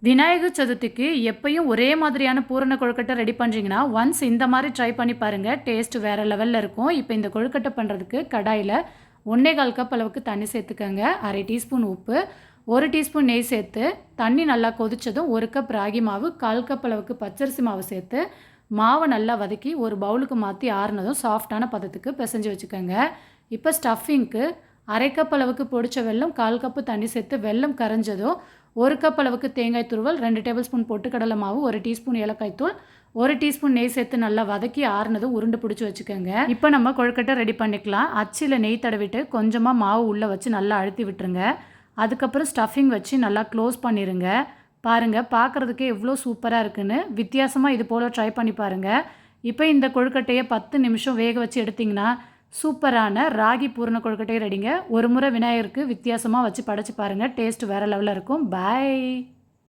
விநாயகர் சதுர்த்திக்கு எப்பயும் ஒரே மாதிரியான பூரண கொழுக்கட்டை ரெடி பண்ணுறீங்கன்னா ஒன்ஸ் இந்த மாதிரி ட்ரை பண்ணி பாருங்கள். டேஸ்ட் வேறு லெவலில் இருக்கும். இப்போ இந்த கொழுக்கட்டை பண்ணுறதுக்கு கடாயில் 1.25 கப் அளவுக்கு தண்ணி சேர்த்துக்கோங்க. 1/2 டீஸ்பூன் உப்பு, 1 டீஸ்பூன் நெய் சேர்த்து தண்ணி நல்லா கொதித்ததும் 1 கப் ராகி மாவு, 1/4 கப் அளவுக்கு பச்சரிசி மாவு சேர்த்து மாவை நல்லா வதக்கி ஒரு பவுலுக்கு மாற்றி ஆறுனதும் சாஃப்டான பதத்துக்கு பிசைஞ்சு வச்சுக்கோங்க. இப்போ ஸ்டஃபிங்க்கு 1/2 கப் அளவுக்கு பொடிச்ச வெல்லம், 1/4 கப்பு தண்ணி சேர்த்து வெல்லம் கரைஞ்சதும் 1 கப் அளவுக்கு தேங்காய் துருவல், 2 டேபிள் ஸ்பூன் பொட்டுக்கடலை மாவு, 1 டீஸ்பூன் ஏலக்காய் தூள், 1 டீஸ்பூன் நெய் சேர்த்து நல்லா வதக்கி ஆறுனதும் உருண்டை பிடிச்சி வச்சுக்கோங்க. இப்போ நம்ம கொழுக்கட்டை ரெடி பண்ணிக்கலாம். அச்சில் நெய் தடவிட்டு கொஞ்சமாக மாவு உள்ளே வச்சு நல்லா அழுத்தி விட்டுருங்க. அதுக்கப்புறம் ஸ்டஃபிங் வச்சு நல்லா க்ளோஸ் பண்ணிடுங்க. பாருங்கள், பார்க்குறதுக்கே எவ்வளோ சூப்பராக இருக்குன்னு. வித்தியாசமாக இது போல் ட்ரை பண்ணி பாருங்கள். இப்போ இந்த கொழுக்கட்டையை 10 நிமிஷம் வேக வச்சு எடுத்திங்கன்னா சூப்பரான ராகி பூரண கொழுக்கட்டை ரெடிங்க. ஒரு முறை விநாயகருக்கு வித்தியாசமாக வச்சு படைச்சு பாருங்கள். டேஸ்ட் வேறு லெவலில் இருக்கும். பாய்.